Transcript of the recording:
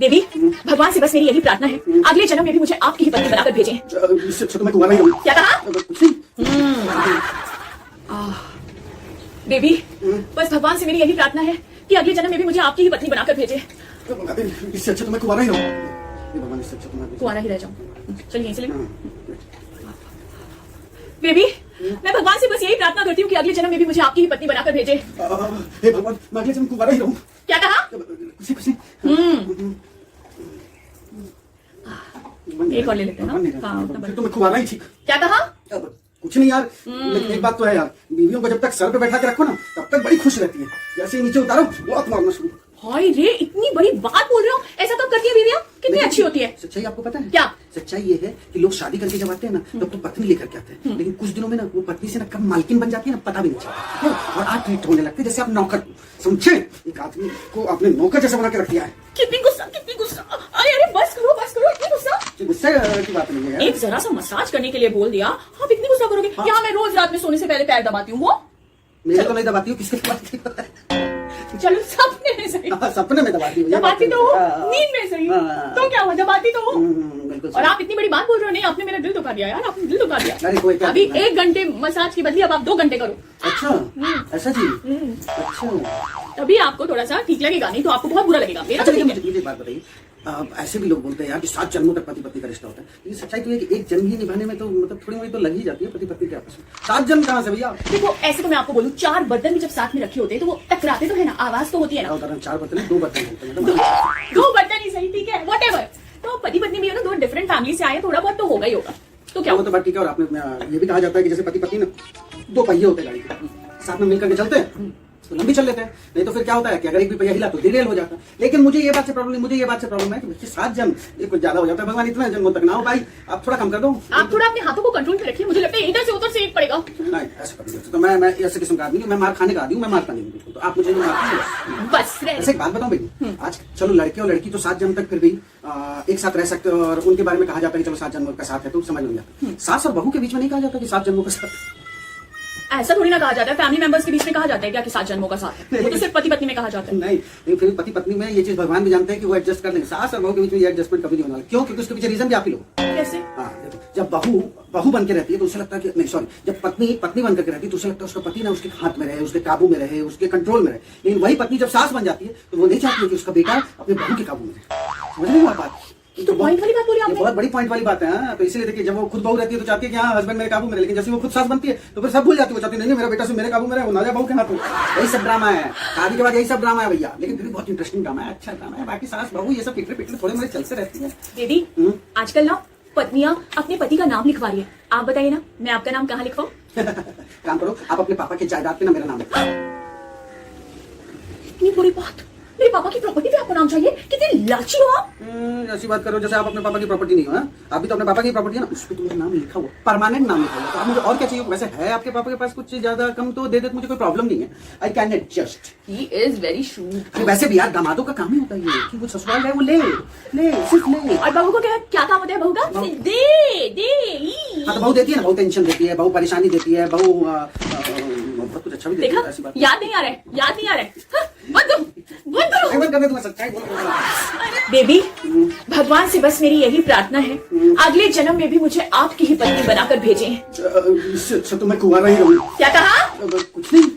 देवी, भगवान से बस मेरी यही प्रार्थना है, अगले जन्म में भी मुझे आपकी ही पत्नी बनाकर भेजें। इससे अच्छा तो मैं कुंवारा ही रहूं। क्या कहा? कुछ नहीं। देवी, बस भगवान से मेरी यही प्रार्थना है कि अगले जन्म में भी मुझे आपकी ही पत्नी बनाकर भेजें। इससे अच्छा तो मैं कुंवारा ही रहूं। भगवान इससे अच्छा तो मैं कुंवारा ही रह जाऊं। चलिए यहीं से ले। बेबी, मैं भगवान से बस यही प्रार्थना करती हूँ कि अगले जन्म में भी मुझे आपकी ही पत्नी बनाकर भेजे। हे भगवान, मैं अगले जन्म कुंवारा ही रहूं। क्या कहा? खुशी खुशी। एक और ले लेते हैं ना। हाँ, उतना फिर तो मैं कुंवारा ही ठीक। क्या कहा? कुछ नहीं यार, लेकिन एक बात तो है यार, बीवियों को जब तक सर पे बैठा के रखो ना तब तक बड़ी खुश रहती है। जैसे ही नीचे उतारो बहुत मारना शुरू। हाय रे, इतनी बड़ी बात बोल रहे हो? ऐसा कब करती है बीवियां? कितनी अच्छी होती है। सच्चाई आपको पता है क्या? सच्चाई ये है कि लोग शादी करके जब आते हैं ना तब तो पत्नी लेकर के आते हैं, लेकिन कुछ दिनों में ना वो पत्नी से ना कब मालकिन बन जाती है ना पता भी नहीं चलता, और आप ट्रीट होने लगते हैं जैसे आप नौकर को। समझे? एक आदमी को आपने नौकर जैसा बना के रख दिया है। कितनी गुस्सा, कितनी गुस्सा। अरे बस करो, इतनी गुस्सा। गुस्से की बात नहीं है यार। एक जरा सा मसाज करने के लिए बोल दिया, आप इतनी गुस्सा करोगे? यहाँ मैं रोज रात में सोने से पहले पैर दबाती हूँ। वो मेरे तो नहीं दबाती हूँ, किसके दबाती हूँ? चलो सपने में सही। सपने में दबाती हूँ। दबाती तो हो, नींद में सही। तो क्या हुआ, दबाती तो हो। बिल्कुल। और आप इतनी बड़ी बात बोल रहे हो? नहीं, आपने मेरा दिल दुखा दिया यार, आपने दिल दुखा दिया। अरे कोई क्या, अभी 1 घंटे मसाज की बदली अब आप 2 घंटे करो। अच्छा ऐसा जी। अच्छा तभी आपको थोड़ा सा ठीक लगेगा, नहीं तो आपको बहुत बुरा लगेगा। मेरा अच्छा, तो ठीक है। मुझे एक बात बताइए, ऐसे भी लोग बोलते हैं यार कि 7 जन्मों तक पति पत्नी का रिश्ता होता है, लेकिन सच्चाई तो है कि एक जन्म ही निभाने में तो मतलब थोड़ी मोड़ी तो लग ही जाती है पति पत्नी के आपस में। 7 जन्म कहाँ से भैया? देखो ऐसे तो मैं आपको बोलूं, 4 बर्तन भी जब साथ में रखे होते हैं तो वो टकराते तो है ना, आवाज तो होती है ना। उदाहरण 4 बर्तन है, 2 बर्तन होते हैं। 2 बर्तन ही सही, ठीक है, व्हाटएवर। तो पति पत्नी भी है ना, 2 डिफरेंट फैमिली से आए, थोड़ा बहुत तो होगा ही होगा। तो क्या वो तो बात ठीक है। और आपने ये भी कहा जाता है कि जैसे पति पत्नी ना 2 पहिए होते हैं गाड़ी के, साथ में मिलकर के चलते हैं तो लंबी चल लेते हैं, नहीं तो फिर क्या होता है कि अगर एक भी पहिया हिला तो डिरेल हो जाता है। लेकिन मुझे ये बात से प्रॉब्लम है कि 7 जन्म ये कुछ ज्यादा हो जाता है। भगवान इतना जन्मों तक ना हो भाई, आप थोड़ा कम कर दो। आप थोड़ा अपने हाथों को कंट्रोल में रखिए, मुझे लगता है इधर से उधर से एक पड़ेगा। नहीं ऐसा कभी नहीं। तो मैं ऐसे किस्म का आदमी, मैं मार खाने का आदमी हूँ, मैं मारता नहीं हूँ बिल्कुल। तो आप मुझे बस ऐसे एक बात बताऊं भाई, आज चलो लड़के और लड़की तो 7 जन्म तक फिर भी एक साथ रह सकते हो, और उनके बारे में कहा जाता है कि चलो 7 जन्मों का साथ है, तो समझ में आता। सास और बहू के बीच में नहीं कहा जाता कि 7 जन्मों का साथ। ऐसा थोड़ी ना कहा जाता है, फैमिली मेंबर्स के बीच में कहा जाता है क्या कि 7 जन्मों का साथ है? वो तो सिर्फ पति पत्नी में कहा जाता है। नहीं, लेकिन फिर पति पत्नी में ये चीज भगवान भी जानते हैं कि वो एडजस्ट कर लेंगे। सास और बहू के बीच में ये एडजस्टमेंट कभी नहीं होना। क्यों? क्योंकि उसके पीछे रीजन भी आप ही लोग। कैसे? हाँ देखो, जब बहू बन के रहती है तो उसे लगता है कि नहीं सॉरी, जब पत्नी बन करके रहती है तो उसे लगता है उसका पति ना उसके हाथ में रहे, उसके काबू में रहे, उसके कंट्रोल में रहे। लेकिन वही पत्नी जब सास बन जाती है तो वो नहीं चाहती है कि उसका बेटा अपने बहू के काबू में रहे। समझ रहे हो आप बात? तो पॉइंट वाली बात बोली आपने। बहुत बड़ी पॉइंट वाली बात है। हाँ, तो इसलिए देखिए, जब वो खुद बहू रहती है तो चाहती है कि हाँ हस्बैंड मेरे काबू में रहे, लेकिन जैसे वो खुद सास बनती है तो फिर सब भूल जाती है। वो चाहती है नहीं मेरा बेटा सिर्फ मेरे काबू में रहे, वो ना जाए बहू के हाथ में। यही सब ड्रामा है, शादी के बाद यही सब ड्रामा है भैया। लेकिन फिर भी बहुत इंटरेस्टिंग ड्रामा है, अच्छा ड्रामा है। बाकी सास बहू ये सब पिटरे थोड़े मोड़े चलते रहती है। दीदी, आजकल ना पत्नियां अपने पति का नाम लिखवा रही है। आप बताइए ना, मैं आपका नाम कहाँ लिखवाऊं? काम करो, आप अपने पापा के जायदाद पे ना मेरा नाम लिखो। इतनी बुरी बात, मेरे पापा की प्रॉपर्टी पे आपको नाम चाहिए? कितनी लालची हो आप। ऐसी बात करो जैसे आप अपने पापा की प्रॉपर्टी नहीं हो। आप भी तो अपने पापा की प्रॉपर्टी है ना, उस पर तुम्हारा नाम लिखा हुआ, परमानेंट नाम लिखा हुआ। तो आप मुझे और क्या चाहिए? वैसे है आपके पापा के पास कुछ ज्यादा कम तो दे दे, मुझे कोई प्रॉब्लम नहीं है। I can adjust. He is very shrewd. वैसे भी यार दामादों का काम ही होता है ये कि वो ससुराल है वो ले सिर्फ ले। और बहू को क्या काम होता है? बहू का दे। हाँ तो बहू देती है ना, बहू टेंशन देती है, बहू परेशानी देती है, बहू बहुत कुछ अच्छा भी देती है। ऐसी बात याद नहीं आ रहा है। बंद करो। तुम्हें सच्चाई बोल रहा हूं। बेबी, भगवान से बस मेरी यही प्रार्थना है, अगले जन्म में भी मुझे आपकी ही पत्नी बनाकर भेजें। इससे अच्छा तो मैं कुंवारा ही रहूं। क्या कहा? कुछ नहीं।